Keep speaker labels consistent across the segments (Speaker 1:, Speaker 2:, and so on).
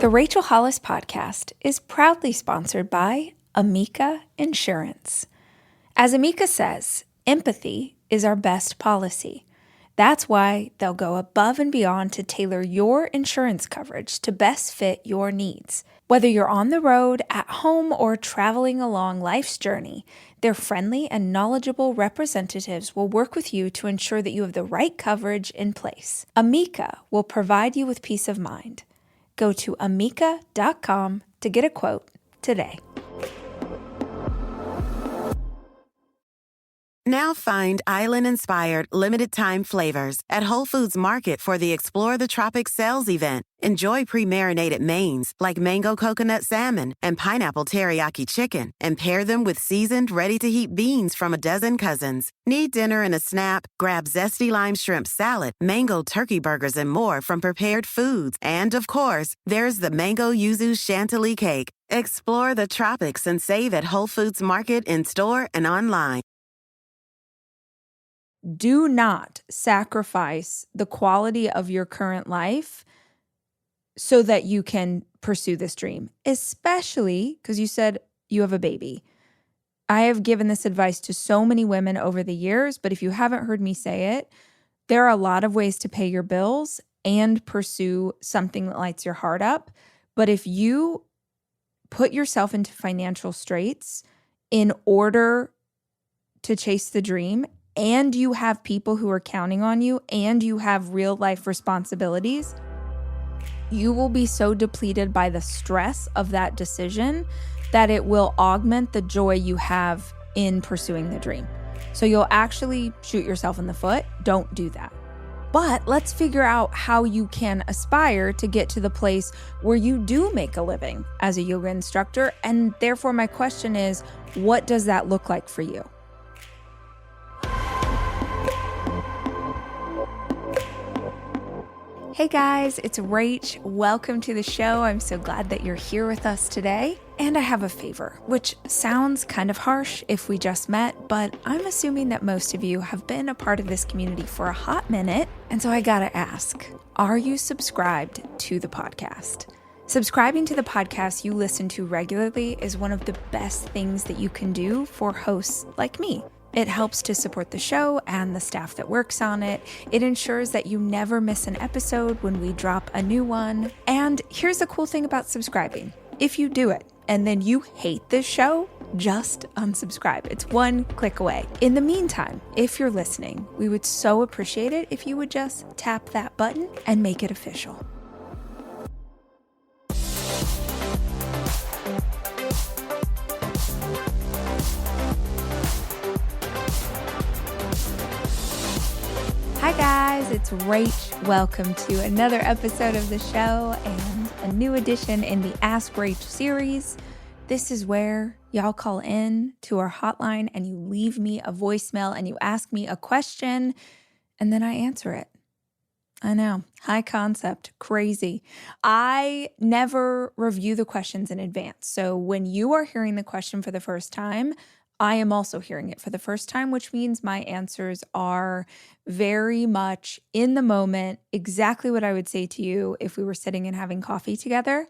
Speaker 1: The Rachel Hollis Podcast is proudly sponsored by Amica Insurance. As Amica says, empathy is our best policy. That's why they'll go above and beyond to tailor your insurance coverage to best fit your needs. Whether you're on the road, at home, or traveling along life's journey, their friendly and knowledgeable representatives will work with you to ensure that you have the right coverage in place. Amica will provide you with peace of mind. Go to amica.com to get a quote today.
Speaker 2: Now find island-inspired, limited-time flavors at Whole Foods Market for the Explore the Tropics sales event. Enjoy pre-marinated mains like mango coconut salmon and pineapple teriyaki chicken, and pair them with seasoned, ready-to-heat beans from a dozen cousins. Need dinner and a snap? Grab zesty lime shrimp salad, mango turkey burgers, and more from Prepared Foods. And, of course, there's the mango yuzu chantilly cake. Explore the tropics and save at Whole Foods Market in-store and online.
Speaker 1: Do not sacrifice the quality of your current life so that you can pursue this dream, especially because you said you have a baby. I have given this advice to so many women over the years, but if you haven't heard me say it, there are a lot of ways to pay your bills and pursue something that lights your heart up. But if you put yourself into financial straits in order to chase the dream, and you have people who are counting on you, and you have real life responsibilities, you will be so depleted by the stress of that decision that it will augment the joy you have in pursuing the dream. So you'll actually shoot yourself in the foot. Don't do that. But let's figure out how you can aspire to get to the place where you do make a living as a yoga instructor. And therefore, my question is, what does that look like for you? Hey guys, it's Rach. Welcome to the show. I'm so glad that you're here with us today. And I have a favor, which sounds kind of harsh if we just met, but I'm assuming that most of you have been a part of this community for a hot minute. And so I gotta ask, are you subscribed to the podcast? Subscribing to the podcast you listen to regularly is one of the best things that you can do for hosts like me. It helps to support the show and the staff that works on it. It ensures that you never miss an episode when we drop a new one. And here's the cool thing about subscribing. If you do it and then you hate this show, just unsubscribe. It's one click away. In the meantime, if you're listening, we would so appreciate it if you would just tap that button and make it official. Hi guys, it's Rach. Welcome to another episode of the show and a new edition in the Ask Rach series. This is where y'all call in to our hotline and you leave me a voicemail and you ask me a question and then I answer it. I know, high concept, crazy. I never review the questions in advance. So when you are hearing the question for the first time, I am also hearing it for the first time, which means my answers are very much in the moment, exactly what I would say to you if we were sitting and having coffee together.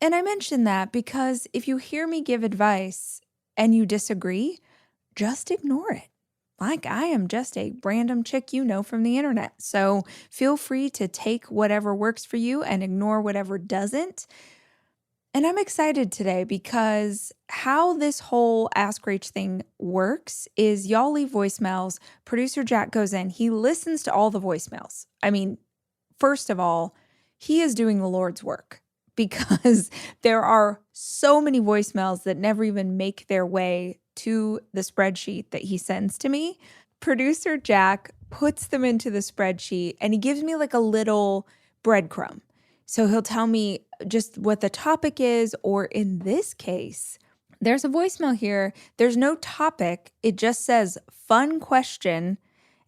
Speaker 1: And I mention that because if you hear me give advice and you disagree, just ignore it. Like I am just a random chick you know from the internet. So feel free to take whatever works for you and ignore whatever doesn't. And I'm excited today because how this whole Ask Rach thing works is y'all leave voicemails. Producer Jack goes in. He listens to all the voicemails. I mean, first of all, he is doing the Lord's work because there are so many voicemails that never even make their way to the spreadsheet that he sends to me. Producer Jack puts them into the spreadsheet and he gives me like a little breadcrumb. So he'll tell me just what the topic is, or in this case, there's a voicemail here. There's no topic. It just says fun question,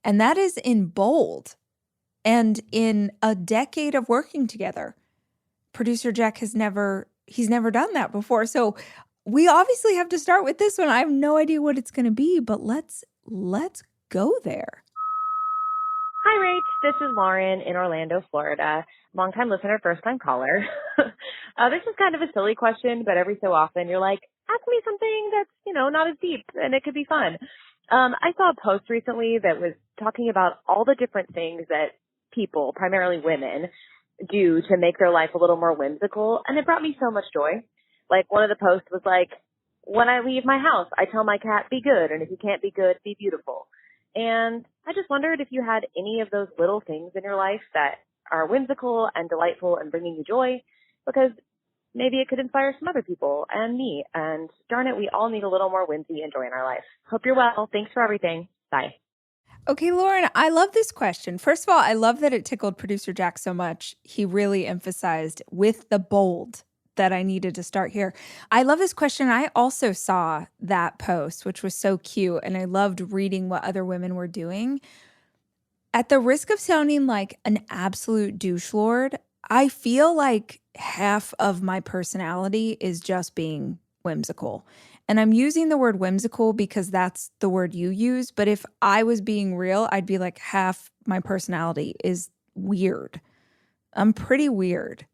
Speaker 1: and that is in bold. And in a decade of working together, producer Jack he's never done that before. So we obviously have to start with this one. I have no idea what it's going to be, but let's go there.
Speaker 3: Hi, Rach. This is Lauren in Orlando, Florida. Longtime listener, first-time caller. This is kind of a silly question, but every so often you're like, ask me something that's, not as deep, and it could be fun. I saw a post recently that was talking about all the different things that people, primarily women, do to make their life a little more whimsical, and it brought me so much joy. Like, one of the posts was like, when I leave my house, I tell my cat, be good, and if you can't be good, be beautiful. And I just wondered if you had any of those little things in your life that are whimsical and delightful and bringing you joy, because maybe it could inspire some other people and me. And darn it, we all need a little more whimsy and joy in our life. Hope you're well. Thanks for everything. Bye.
Speaker 1: Okay, Lauren, I love this question. First of all, I love that it tickled producer Jack so much. He really emphasized with the bold that I needed to start here. I love this question. I also saw that post, which was so cute, and I loved reading what other women were doing. At the risk of sounding like an absolute douche lord, I feel like half of my personality is just being whimsical. And I'm using the word whimsical because that's the word you use. But if I was being real, I'd be like half my personality is weird. I'm pretty weird.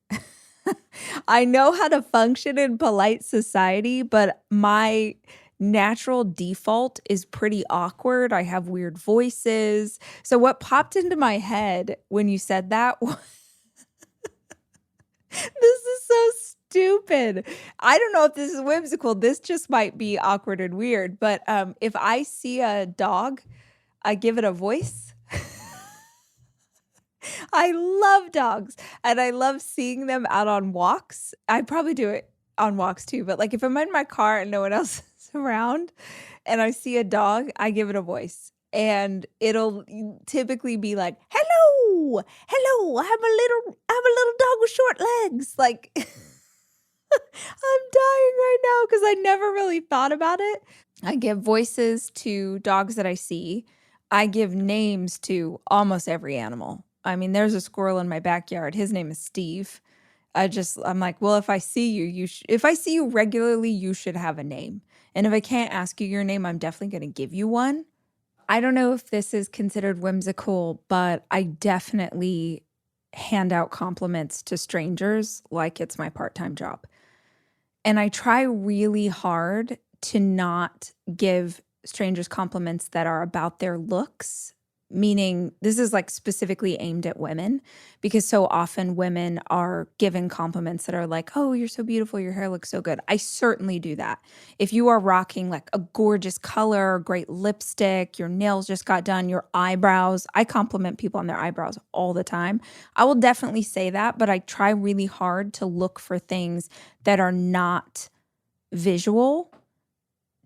Speaker 1: I know how to function in polite society, but my natural default is pretty awkward. I have weird voices. So what popped into my head when you said that was, this is so stupid. I don't know if this is whimsical. This just might be awkward and weird. But if I see a dog, I give it a voice. I love dogs and I love seeing them out on walks. I probably do it on walks too, but like if I'm in my car and no one else is around and I see a dog, I give it a voice. And it'll typically be like, hello, hello, I'm a little dog with short legs. Like I'm dying right now because I never really thought about it. I give voices to dogs that I see. I give names to almost every animal. I mean, there's a squirrel in my backyard. His name is Steve. I'm like, well, if I see you, if I see you regularly, you should have a name. And if I can't ask you your name, I'm definitely going to give you one. I don't know if this is considered whimsical, but I definitely hand out compliments to strangers like it's my part-time job. And I try really hard to not give strangers compliments that are about their looks, meaning this is like specifically aimed at women because so often women are given compliments that are like, oh, you're so beautiful, your hair looks so good. I certainly do that. If you are rocking like a gorgeous color, great lipstick, your nails just got done, your eyebrows, I compliment people on their eyebrows all the time. I will definitely say that, but I try really hard to look for things that are not visual,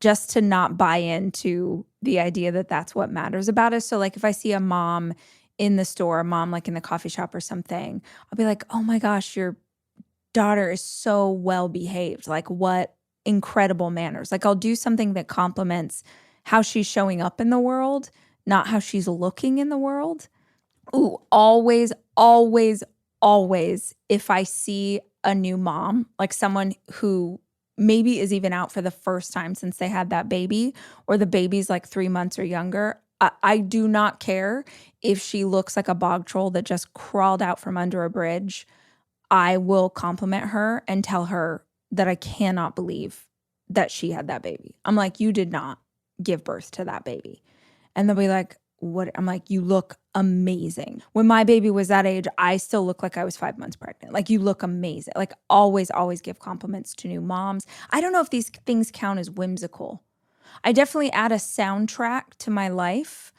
Speaker 1: just to not buy into the idea that that's what matters about us. So like if I see a mom in the store, a mom like in the coffee shop or something, I'll be like, oh my gosh, your daughter is so well behaved. Like what incredible manners. Like I'll do something that compliments how she's showing up in the world, not how she's looking in the world. Ooh, always, always, always, if I see a new mom, like someone who maybe is even out for the first time since they had that baby, or the baby's like 3 months or younger, I do not care if she looks like a bog troll that just crawled out from under a bridge. I will compliment her and tell her that I cannot believe that she had that baby. I'm like, you did not give birth to that baby. And they'll be like, what? I'm like, you look amazing. When my baby was that age, I still look like I was 5 months pregnant. Like, you look amazing. Like, always, always give compliments to new moms. I don't know if these things count as whimsical. I definitely add a soundtrack to my life.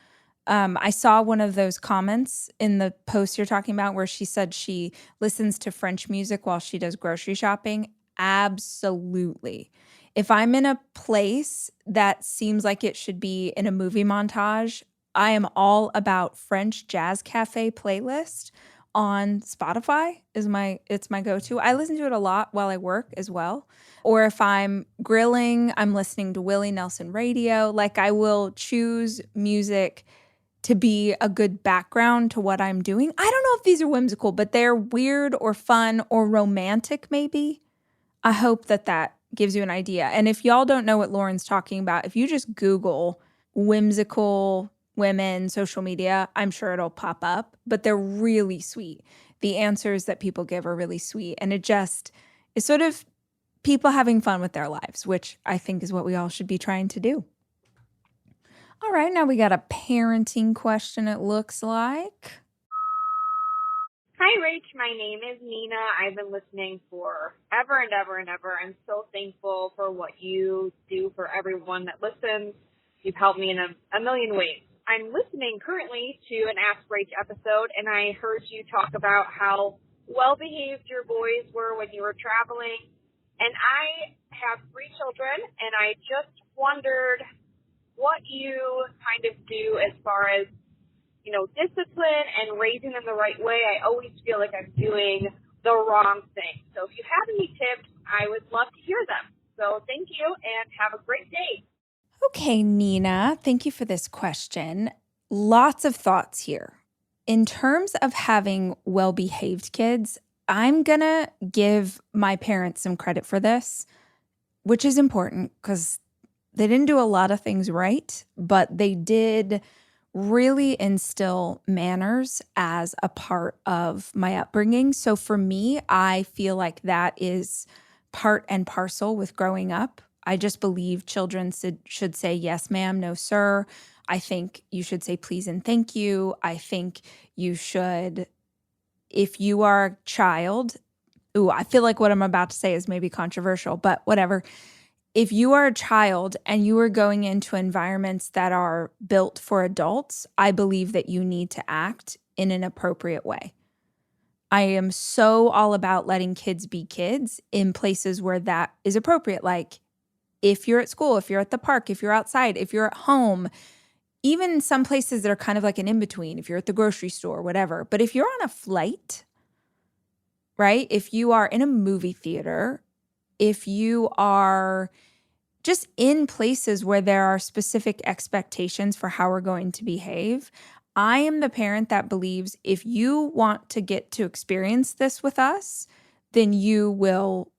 Speaker 1: I saw one of those comments in the post you're talking about where she said she listens to French music while she does grocery shopping. Absolutely. If I'm in a place that seems like it should be in a movie montage, I am all about French jazz cafe playlist on Spotify it's my go-to. I listen to it a lot while I work as well. Or if I'm grilling, I'm listening to Willie Nelson radio. Like I will choose music to be a good background to what I'm doing. I don't know if these are whimsical, but they're weird or fun or romantic maybe. I hope that gives you an idea. And if y'all don't know what Lauren's talking about, if you just Google whimsical women, social media, I'm sure it'll pop up, but they're really sweet. The answers that people give are really sweet. And it just is sort of people having fun with their lives, which I think is what we all should be trying to do. All right, now we got a parenting question, it looks like.
Speaker 4: Hi, Rach. My name is Nina. I've been listening for ever and ever and ever. I'm so thankful for what you do for everyone that listens. You've helped me in a million ways. I'm listening currently to an Ask Rach episode, and I heard you talk about how well-behaved your boys were when you were traveling. And I have 3 children, and I just wondered what you kind of do as far as, discipline and raising them the right way. I always feel like I'm doing the wrong thing. So if you have any tips, I would love to hear them. So thank you and have a great day.
Speaker 1: Okay, Nina, thank you for this question. Lots of thoughts here. In terms of having well-behaved kids, I'm going to give my parents some credit for this, which is important because they didn't do a lot of things right, but they did really instill manners as a part of my upbringing. So for me, I feel like that is part and parcel with growing up. I just believe children should say yes, ma'am, no, sir. I think you should say please and thank you. I think you should, if you are a child, I feel like what I'm about to say is maybe controversial, but whatever. If you are a child and you are going into environments that are built for adults, I believe that you need to act in an appropriate way. I am so all about letting kids be kids in places where that is appropriate. Like if you're at school, if you're at the park, if you're outside, if you're at home, even some places that are kind of like an in-between, if you're at the grocery store, whatever. But if you're on a flight, right? If you are in a movie theater, if you are just in places where there are specific expectations for how we're going to behave, I am the parent that believes if you want to get to experience this with us, then you will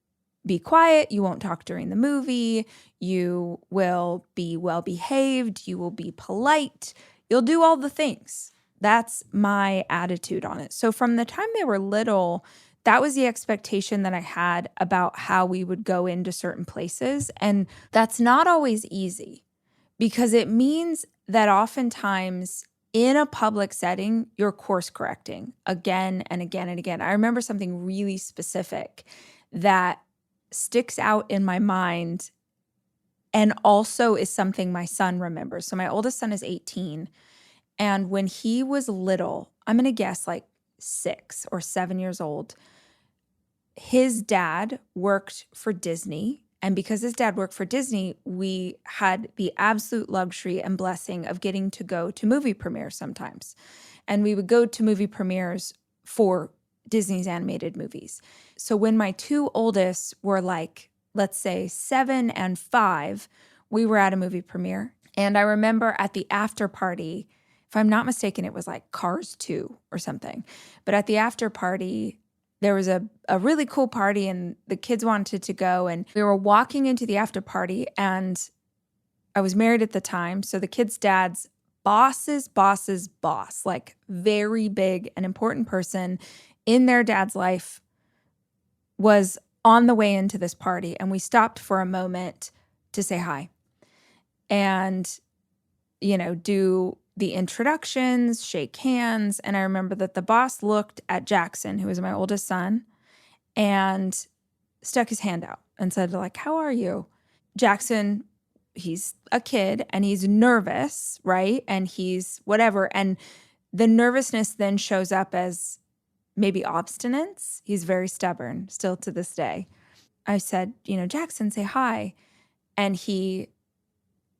Speaker 1: be quiet, you won't talk during the movie, you will be well behaved, you will be polite, you'll do all the things. That's my attitude on it. So from the time they were little, that was the expectation that I had about how we would go into certain places. And that's not always easy because it means that oftentimes in a public setting, you're course correcting again and again and again. I remember something really specific that sticks out in my mind and also is something my son remembers. So my oldest son is 18. And when he was little, I'm going to guess like 6 or 7 years old, his dad worked for Disney. And because his dad worked for Disney, we had the absolute luxury and blessing of getting to go to movie premieres sometimes. And we would go to movie premieres for Disney's animated movies. So when my 2 oldest were like, let's say 7 and 5, we were at a movie premiere. And I remember at the after party, if I'm not mistaken, it was like Cars 2 or something. But at the after party, there was a really cool party and the kids wanted to go. And we were walking into the after party and I was married at the time. So the kids' dad's boss's boss, like very big and important person in their dad's life, was on the way into this party. And we stopped for a moment to say hi and, do the introductions, shake hands. And I remember that the boss looked at Jackson, who was my oldest son, and stuck his hand out and said, like, how are you? Jackson, he's a kid and he's nervous, right? And he's whatever. And the nervousness then shows up as maybe obstinance. He's very stubborn still to this day. I said, Jackson, say hi. And he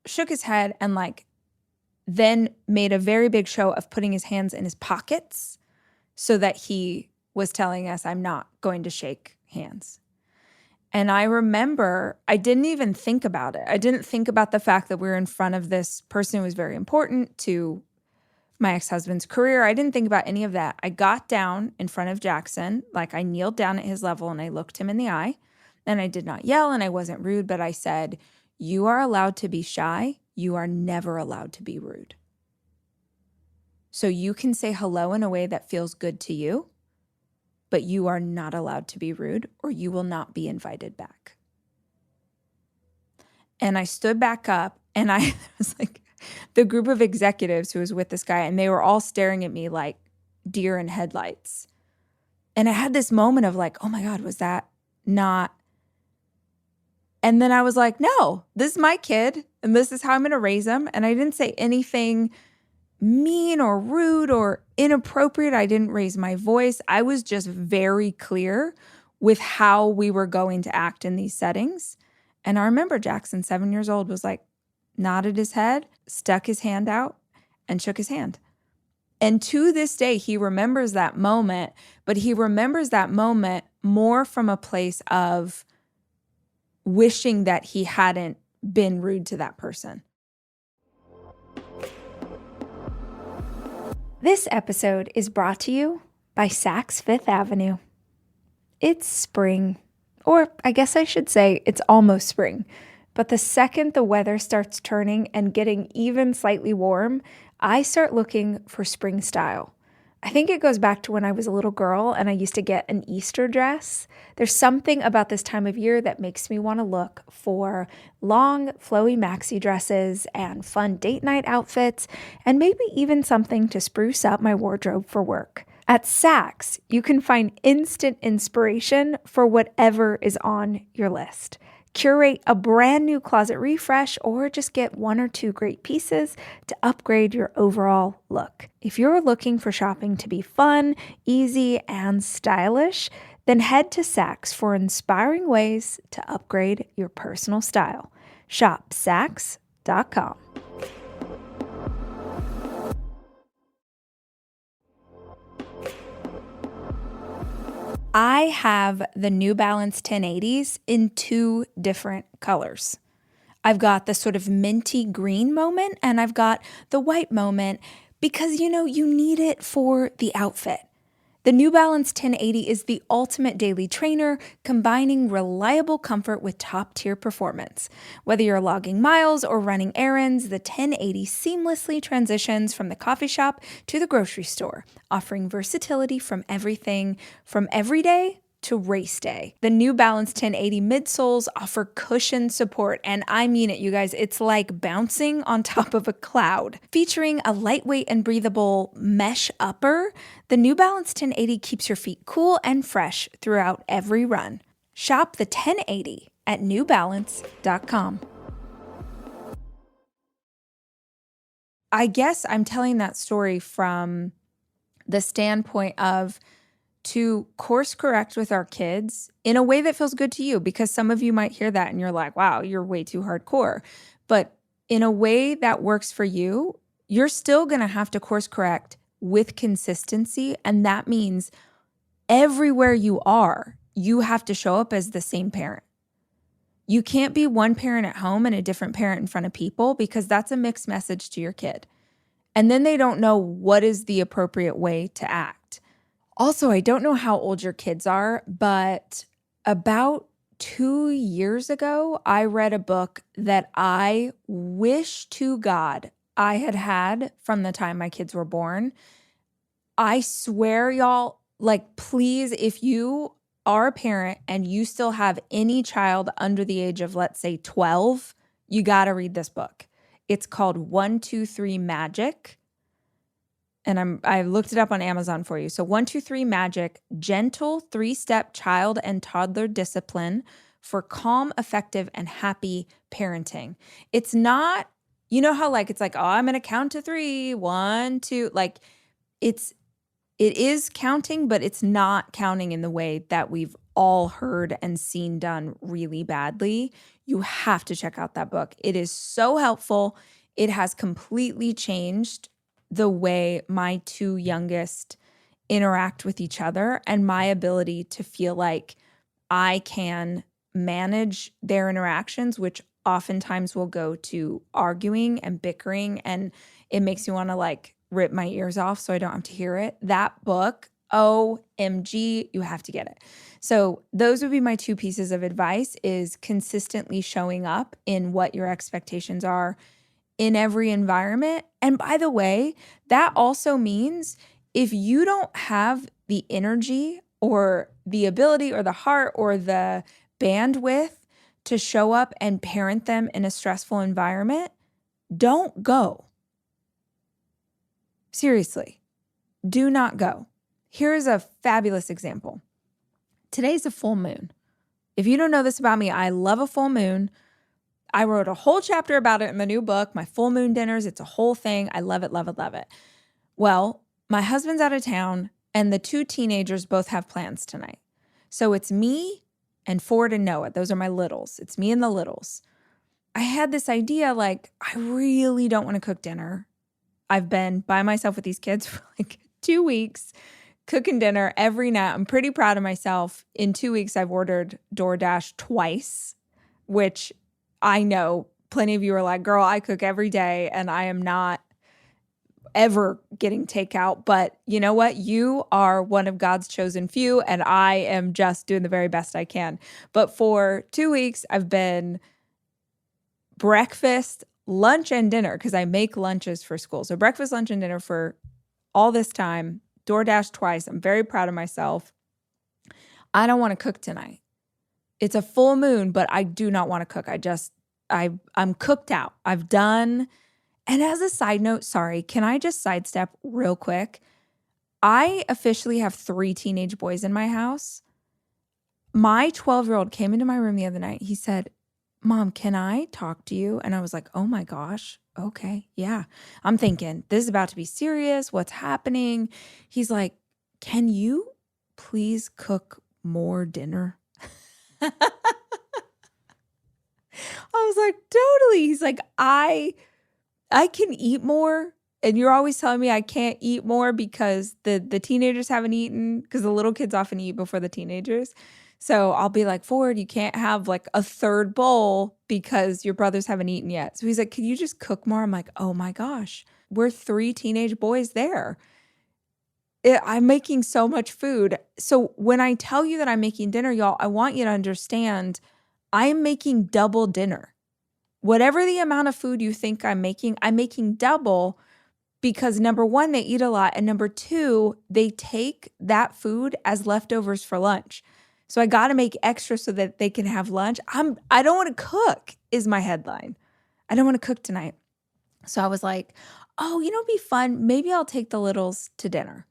Speaker 1: shook his head and then made a very big show of putting his hands in his pockets so that he was telling us, I'm not going to shake hands. And I remember I didn't even think about it. I didn't think about the fact that we were in front of this person who was very important to my ex-husband's career. I didn't think about any of that. I got down in front of Jackson, I kneeled down at his level and I looked him in the eye. And I did not yell and I wasn't rude, but I said, you are allowed to be shy. You are never allowed to be rude. So you can say hello in a way that feels good to you, but you are not allowed to be rude or you will not be invited back. And I stood back up and I was like, the group of executives who was with this guy, and they were all staring at me like deer in headlights. And I had this moment of like, oh my God, was that not? And then I was like, no, this is my kid and this is how I'm going to raise him. And I didn't say anything mean or rude or inappropriate. I didn't raise my voice. I was just very clear with how we were going to act in these settings. And I remember Jackson, 7 years old, was like, nodded his head, stuck his hand out, and shook his hand. And to this day, he remembers that moment, but he remembers that moment more from a place of wishing that he hadn't been rude to that person. This episode is brought to you by Saks Fifth Avenue. It's spring, or I guess I should say it's almost spring. But the second the weather starts turning and getting even slightly warm, I start looking for spring style. I think it goes back to when I was a little girl and I used to get an Easter dress. There's something about this time of year that makes me want to look for long, flowy maxi dresses and fun date night outfits, and maybe even something to spruce up my wardrobe for work. At Saks, you can find instant inspiration for whatever is on your list. Curate a brand new closet refresh or just get 1 or 2 great pieces to upgrade your overall look. If you're looking for shopping to be fun, easy, and stylish, then head to Saks for inspiring ways to upgrade your personal style. Shop Saks.com. I have the New Balance 1080s in 2 different colors. I've got the sort of minty green moment and I've got the white moment because, you need it for the outfit. The New Balance 1080 is the ultimate daily trainer, combining reliable comfort with top-tier performance. Whether you're logging miles or running errands, the 1080 seamlessly transitions from the coffee shop to the grocery store, offering versatility from everything from everyday to race day. The New Balance 1080 midsoles offer cushion support, and I mean it, you guys. It's like bouncing on top of a cloud. Featuring a lightweight and breathable mesh upper, the New Balance 1080 keeps your feet cool and fresh throughout every run. Shop the 1080 at newbalance.com. I guess I'm telling that story from the standpoint of to course correct with our kids in a way that feels good to you, because some of you might hear that and you're like, wow, you're way too hardcore. But in a way that works for you, you're still going to have to course correct with consistency. And that means everywhere you are, you have to show up as the same parent. You can't be one parent at home and a different parent in front of people, because that's a mixed message to your kid. And then they don't know what is the appropriate way to act. Also, I don't know how old your kids are, but about 2 years ago, I read a book that I wish to God I had had from the time my kids were born. I swear, y'all, like, please, if you are a parent and you still have any child under the age of, let's say, 12, you got to read this book. It's called 1, 2, 3 Magic. And I looked it up on Amazon for you. So 1, 2, 3 Magic, gentle 3-step child and toddler discipline for calm, effective, and happy parenting. It's not, you know how like, it's like, oh, I'm going to count to 3, 1, 2, like it is counting, but it's not counting in the way that we've all heard and seen done really badly. You have to check out that book. It is so helpful. It has completely changed the way my 2 youngest interact with each other and my ability to feel like I can manage their interactions, which oftentimes will go to arguing and bickering, and it makes me want to like rip my ears off so I don't have to hear it. That book, OMG, you have to get it. So those would be my 2 pieces of advice: is consistently showing up in what your expectations are in every environment. And by the way, that also means if you don't have the energy or the ability or the heart or the bandwidth to show up and parent them in a stressful environment, don't go. Seriously, do not go. Here's a fabulous example. Today's a full moon. If you don't know this about me, I love a full moon. I wrote a whole chapter about it in the new book, My Full Moon Dinners. It's a whole thing. I love it, love it, love it. Well, my husband's out of town and the two teenagers both have plans tonight. So it's me and Ford and Noah. Those are my littles. It's me and the littles. I had this idea like, I really don't want to cook dinner. I've been by myself with these kids for like 2 weeks, cooking dinner every night. I'm pretty proud of myself. In 2 weeks, I've ordered DoorDash twice, which I know plenty of you are like, girl, I cook every day and I am not ever getting takeout. But you know what? You are one of God's chosen few and I am just doing the very best I can. But for 2 weeks, I've been breakfast, lunch, and dinner because I make lunches for school. So breakfast, lunch, and dinner for all this time. DoorDash twice. I'm very proud of myself. I don't want to cook tonight. It's a full moon, but I do not want to cook. I'm cooked out. I've done. And as a side note, sorry, can I just sidestep real quick? I officially have 3 teenage boys in my house. My 12-year-old came into my room the other night. He said, Mom, can I talk to you? And I was like, oh my gosh. Okay. Yeah. I'm thinking this is about to be serious. What's happening? He's like, can you please cook more dinner? I was like, totally. He's like, I can eat more. And you're always telling me I can't eat more because the teenagers haven't eaten, because the little kids often eat before the teenagers. So I'll be like, Ford, you can't have like a third bowl because your brothers haven't eaten yet. So he's like, can you just cook more? I'm like, oh my gosh, we're 3 teenage boys there. I'm making so much food. So when I tell you that I'm making dinner, y'all, I want you to understand I'm making double dinner. Whatever the amount of food you think I'm making double because number 1, they eat a lot. And number 2, they take that food as leftovers for lunch. So I got to make extra so that they can have lunch. I don't want to cook is my headline. I don't want to cook tonight. So I was like, oh, it'd be fun. Maybe I'll take the littles to dinner.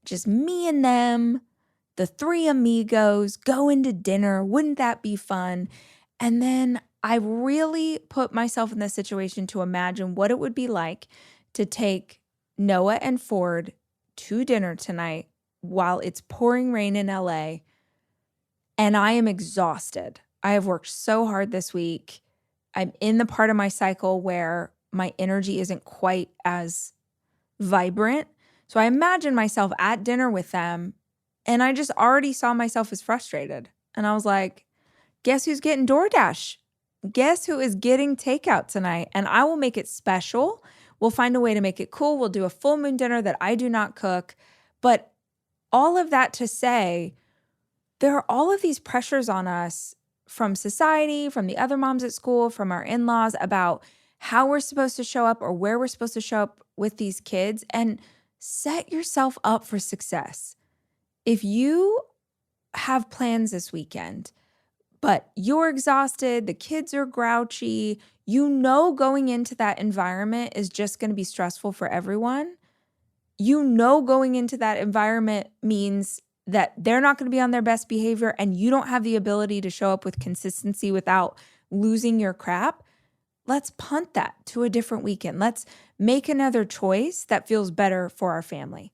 Speaker 1: Just me and them, the 3 amigos going to dinner. Wouldn't that be fun? And then I really put myself in this situation to imagine what it would be like to take Noah and Ford to dinner tonight while it's pouring rain in LA. And I am exhausted. I have worked so hard this week. I'm in the part of my cycle where my energy isn't quite as vibrant. So I imagine myself at dinner with them, and I just already saw myself as frustrated. And I was like, guess who's getting DoorDash? Guess who is getting takeout tonight? And I will make it special. We'll find a way to make it cool. We'll do a full moon dinner that I do not cook. But all of that to say, there are all of these pressures on us from society, from the other moms at school, from our in-laws about how we're supposed to show up or where we're supposed to show up with these kids. And set yourself up for success. If you have plans this weekend, but you're exhausted, the kids are grouchy, going into that environment is just going to be stressful for everyone. Going into that environment means that they're not going to be on their best behavior and you don't have the ability to show up with consistency without losing your crap. Let's punt that to a different weekend. Let's make another choice that feels better for our family.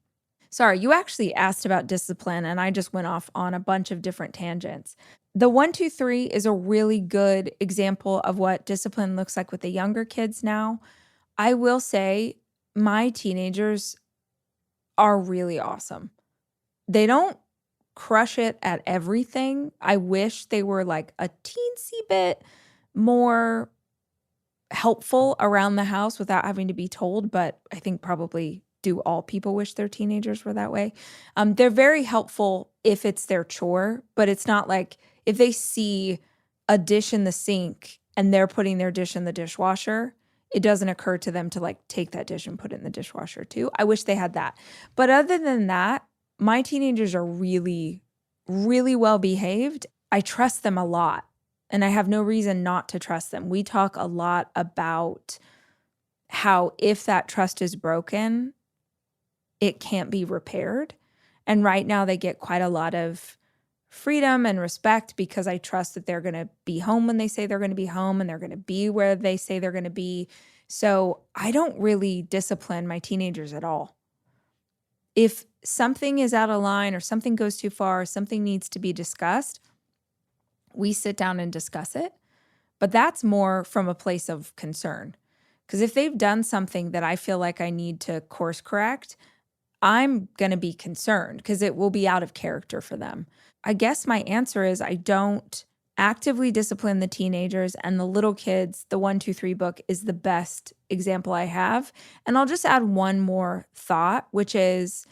Speaker 1: Sorry, you actually asked about discipline and I just went off on a bunch of different tangents. The 1, 2, 3 is a really good example of what discipline looks like with the younger kids now. I will say my teenagers are really awesome. They don't crush it at everything. I wish they were like a teensy bit more helpful around the house without having to be told, but I think probably do all people wish their teenagers were that way. They're very helpful if it's their chore, but it's not like if they see a dish in the sink and they're putting their dish in the dishwasher, it doesn't occur to them to like take that dish and put it in the dishwasher too. I wish they had that. But other than that, my teenagers are really, really well behaved. I trust them a lot, and I have no reason not to trust them. We talk a lot about how if that trust is broken, it can't be repaired. And right now they get quite a lot of freedom and respect because I trust that they're going to be home when they say they're going to be home, and they're going to be where they say they're going to be. So I don't really discipline my teenagers at all. If something is out of line or something goes too far, or something needs to be discussed, we sit down and discuss it. But that's more from a place of concern. Because if they've done something that I feel like I need to course correct, I'm going to be concerned because it will be out of character for them. I guess my answer is I don't actively discipline the teenagers, and the little kids, the 1, 2, 3 book is the best example I have. And I'll just add one more thought, which is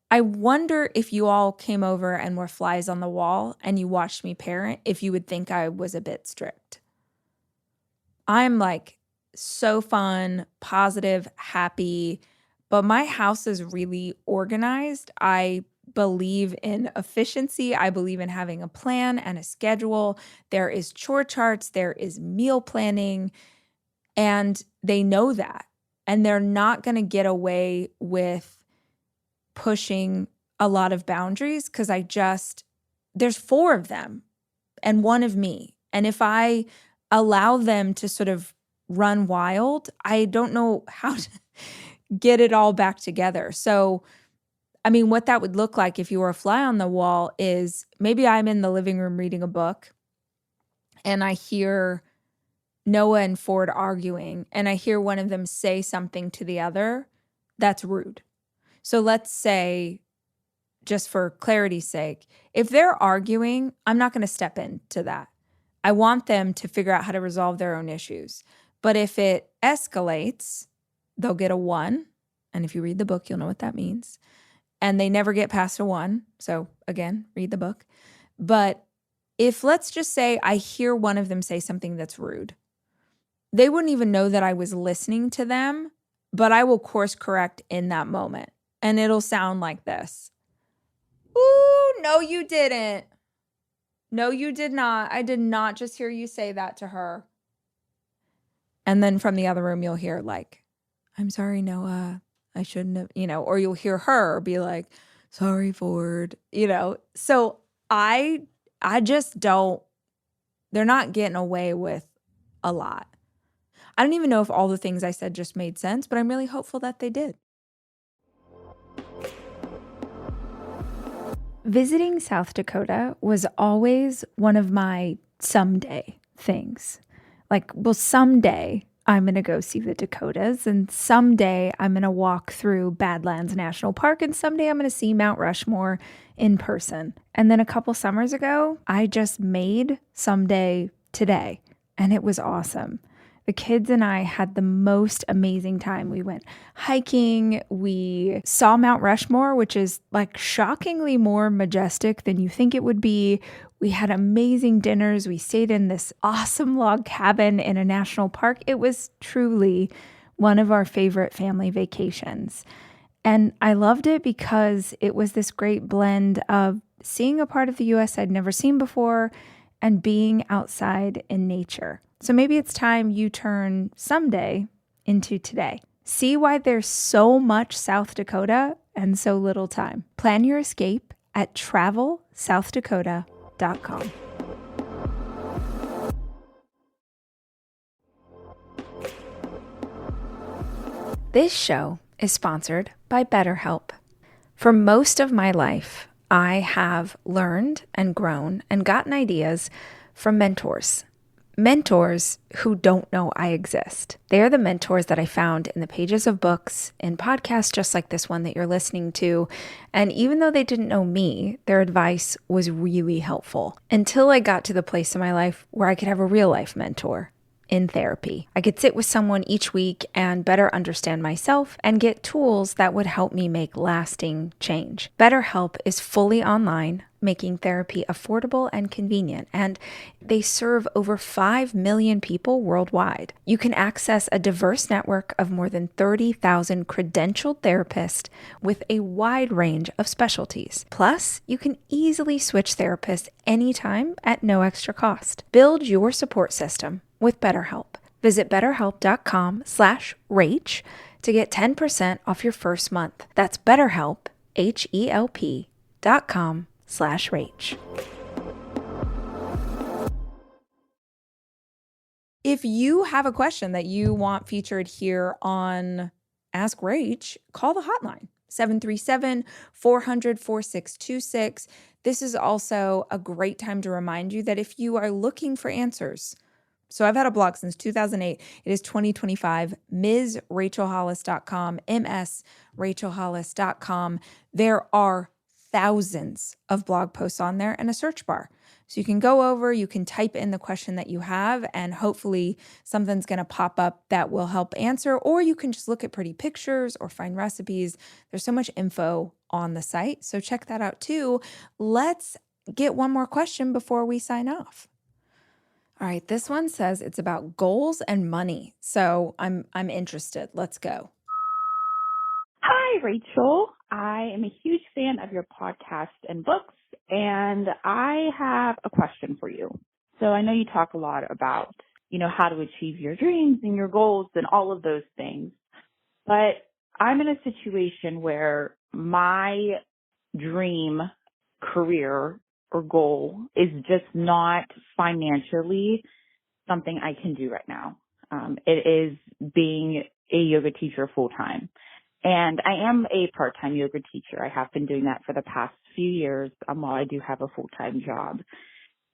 Speaker 1: I wonder if you all came over and were flies on the wall and you watched me parent, if you would think I was a bit strict. I'm like so fun, positive, happy, but my house is really organized. I believe in efficiency. I believe in having a plan and a schedule. There is chore charts, there is meal planning, and they know that. And they're not going to get away with pushing a lot of boundaries because there's 4 of them and 1 of me. And if I allow them to sort of run wild, I don't know how to get it all back together. So, I mean, what that would look like if you were a fly on the wall is maybe I'm in the living room reading a book and I hear Noah and Ford arguing, and I hear one of them say something to the other that's rude. So let's say, just for clarity's sake, if they're arguing, I'm not going to step into that. I want them to figure out how to resolve their own issues. But if it escalates, they'll get a 1. And if you read the book, you'll know what that means. And they never get past a 1. So again, read the book. But if, let's just say, I hear one of them say something that's rude, they wouldn't even know that I was listening to them, but I will course correct in that moment. And it'll sound like this. Ooh, no, you didn't. No, you did not. I did not just hear you say that to her. And then from the other room, you'll hear like, I'm sorry, Noah. I shouldn't have, or you'll hear her be like, sorry, Ford, So I just don't, they're not getting away with a lot. I don't even know if all the things I said just made sense, but I'm really hopeful that they did. Visiting South Dakota was always one of my someday things. Like, well, someday I'm going to go see the Dakotas, and someday I'm going to walk through Badlands National Park, and someday I'm going to see Mount Rushmore in person. And then a couple summers ago, I just made someday today, and it was awesome. The kids and I had the most amazing time. We went hiking. We saw Mount Rushmore, which is like shockingly more majestic than you think it would be. We had amazing dinners. We stayed in this awesome log cabin in a national park. It was truly one of our favorite family vacations. And I loved it because it was this great blend of seeing a part of the U.S. I'd never seen before and being outside in nature. So maybe it's time you turn someday into today. See why there's so much South Dakota and so little time. Plan your escape at travelsouthdakota.com. This show is sponsored by BetterHelp. For most of my life, I have learned and grown and gotten ideas from mentors. Mentors who don't know I exist. They are the mentors that I found in the pages of books, in podcasts just like this one that you're listening to. And even though they didn't know me, their advice was really helpful until I got to the place in my life where I could have a real life mentor in therapy. I could sit with someone each week and better understand myself and get tools that would help me make lasting change. BetterHelp is fully online. making therapy affordable and convenient, and they serve over 5 million people worldwide. You can access a diverse network of more than 30,000 credentialed therapists with a wide range of specialties. Plus, you can easily switch therapists anytime at no extra cost. Build your support system with BetterHelp. Visit betterhelp.com/Rach to get 10% off your first month. That's BetterHelp, HELP.com/Rach. If you have a question that you want featured here on Ask Rach, call the hotline, 737-400-4626. This is also a great time to remind you that if you are looking for answers, so I've had a blog since 2008. It is 2025, MsRachelHollis.com, MsRachelHollis.com. There are thousands of blog posts on there and a search bar. So you can go over, you can type in the question that you have, and hopefully something's going to pop up that will help answer, or you can just look at pretty pictures or find recipes. There's so much info on the site, so check that out too. Let's get one more question before we sign off. All right, this one says it's about goals and money. So I'm interested. Let's go.
Speaker 5: Hi, Rachel. I am a huge fan of your podcast and books, and I have a question for you. So I know you talk a lot about, how to achieve your dreams and your goals and all of those things, but I'm in a situation where my dream career or goal is just not financially something I can do right now. It is being a yoga teacher full time. And I am a part-time yoga teacher. I have been doing that for the past few years while I do have a full-time job.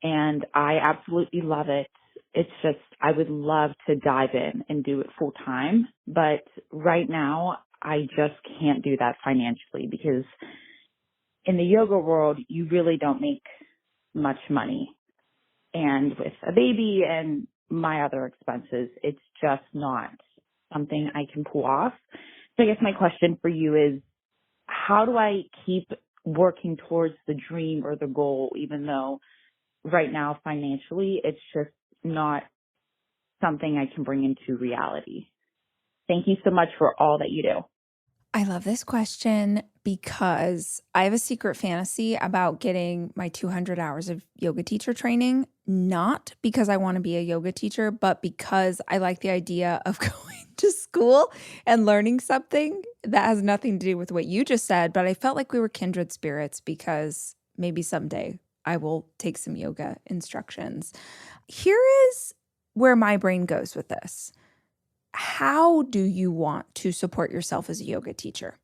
Speaker 5: And I absolutely love it. It's just, I would love to dive in and do it full time. But right now, I just can't do that financially because in the yoga world, you really don't make much money. And with a baby and my other expenses, it's just not something I can pull off. So I guess my question for you is, how do I keep working towards the dream or the goal, even though right now financially, it's just not something I can bring into reality? Thank you so much for all that you do.
Speaker 1: I love this question because I have a secret fantasy about getting my 200 hours of yoga teacher training, not because I want to be a yoga teacher, but because I like the idea of going to school and learning something that has nothing to do with what you just said. But I felt like we were kindred spirits because maybe someday I will take some yoga instructions. Here is where my brain goes with this. How do you want to support yourself as a yoga teacher?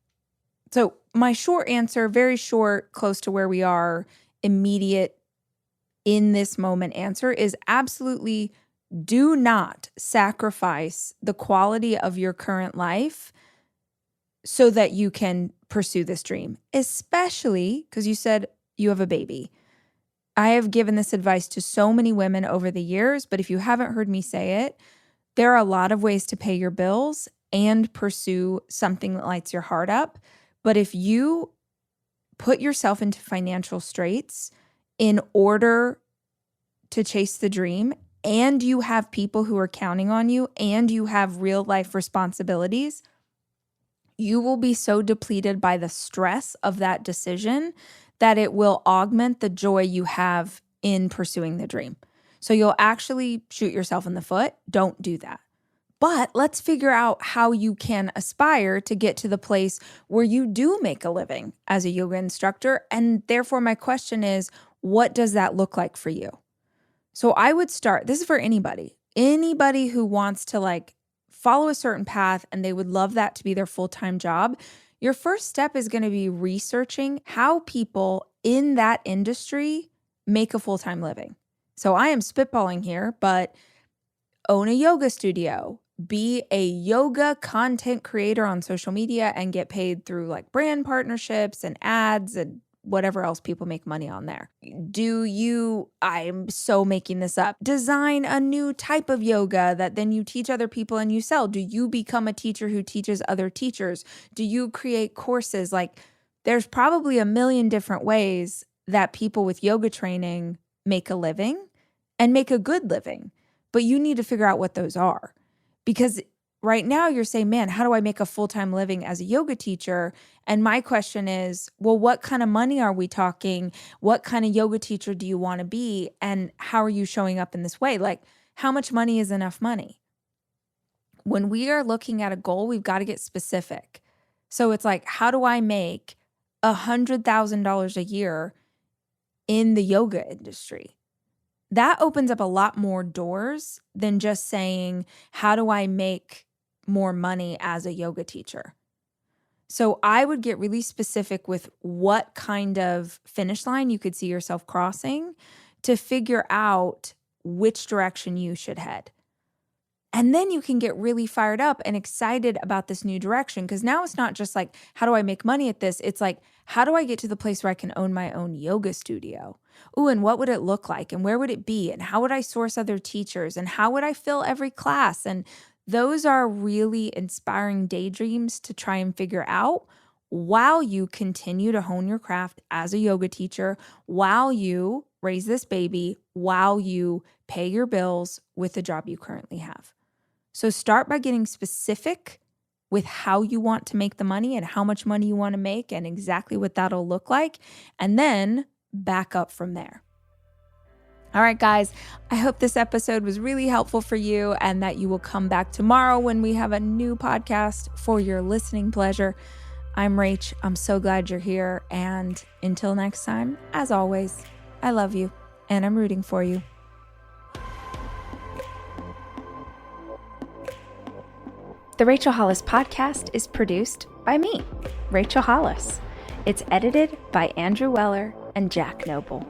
Speaker 1: So my short answer, very short, close to where we are, immediate in this moment answer is absolutely do not sacrifice the quality of your current life so that you can pursue this dream, especially because you said you have a baby. I have given this advice to so many women over the years, but if you haven't heard me say it, there are a lot of ways to pay your bills and pursue something that lights your heart up. But if you put yourself into financial straits in order to chase the dream, and you have people who are counting on you, and you have real life responsibilities, you will be so depleted by the stress of that decision that it will augment the joy you have in pursuing the dream. So you'll actually shoot yourself in the foot. Don't do that. But let's figure out how you can aspire to get to the place where you do make a living as a yoga instructor. And therefore, my question is, what does that look like for you? So I would start, this is for anybody who wants to follow a certain path and they would love that to be their full-time job. Your first step is going to be researching how people in that industry make a full-time living. So I am spitballing here, but own a yoga studio, be a yoga content creator on social media and get paid through brand partnerships and ads and whatever else people make money on there. I'm so making this up, design a new type of yoga that then you teach other people and you sell? Do you become a teacher who teaches other teachers? Do you create courses? There's probably a million different ways that people with yoga training make a living and make a good living, but you need to figure out what those are. Because right now you're saying, man, how do I make a full-time living as a yoga teacher? And my question is, well, what kind of money are we talking? What kind of yoga teacher do you want to be? And how are you showing up in this way? Like, how much money is enough money? When we are looking at a goal, we've got to get specific. So it's like, how do I make $100,000 a year in the yoga industry? That opens up a lot more doors than just saying, how do I make more money as a yoga teacher? So I would get really specific with what kind of finish line you could see yourself crossing to figure out which direction you should head. And then you can get really fired up and excited about this new direction, because now it's not just like, how do I make money at this? It's like, how do I get to the place where I can own my own yoga studio? Ooh, and what would it look like? And where would it be? And how would I source other teachers? And how would I fill every class? And those are really inspiring daydreams to try and figure out while you continue to hone your craft as a yoga teacher, while you raise this baby, while you pay your bills with the job you currently have. So start by getting specific with how you want to make the money and how much money you want to make and exactly what that'll look like, and then back up from there. All right, guys, I hope this episode was really helpful for you and that you will come back tomorrow when we have a new podcast for your listening pleasure. I'm Rach. I'm so glad you're here. And until next time, as always, I love you and I'm rooting for you. The Rachel Hollis Podcast is produced by me, Rachel Hollis. It's edited by Andrew Weller and Jack Noble.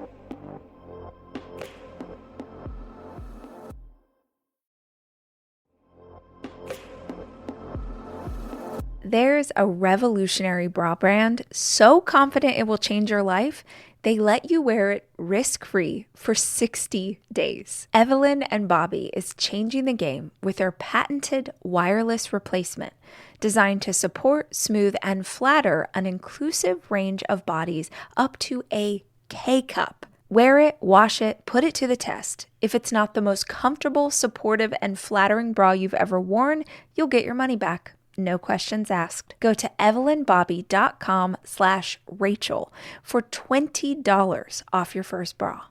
Speaker 1: There's a revolutionary bra brand so confident it will change your life, they let you wear it risk-free for 60 days. Evelyn and Bobby is changing the game with their patented wireless replacement designed to support, smooth, and flatter an inclusive range of bodies up to a K-cup. Wear it, wash it, put it to the test. If it's not the most comfortable, supportive, and flattering bra you've ever worn, you'll get your money back. No questions asked. Go to evelynbobby.com/Rachel for $20 off your first bra.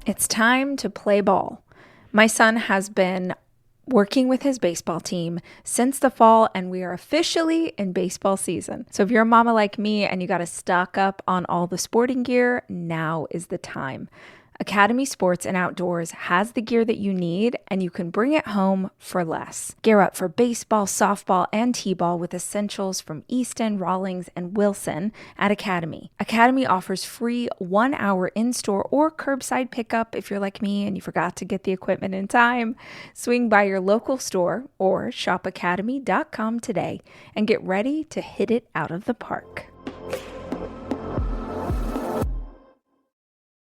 Speaker 1: It's time to play ball. My son has been working with his baseball team since the fall, and we are officially in baseball season. So if you're a mama like me and you got to stock up on all the sporting gear, now is the time. Academy Sports and Outdoors has the gear that you need, and you can bring it home for less. Gear up for baseball, softball, and t-ball with essentials from Easton, Rawlings, and Wilson at Academy. Academy offers free 1-hour in-store or curbside pickup if you're like me and you forgot to get the equipment in time. Swing by your local store or shop academy.com today and get ready to hit it out of the park.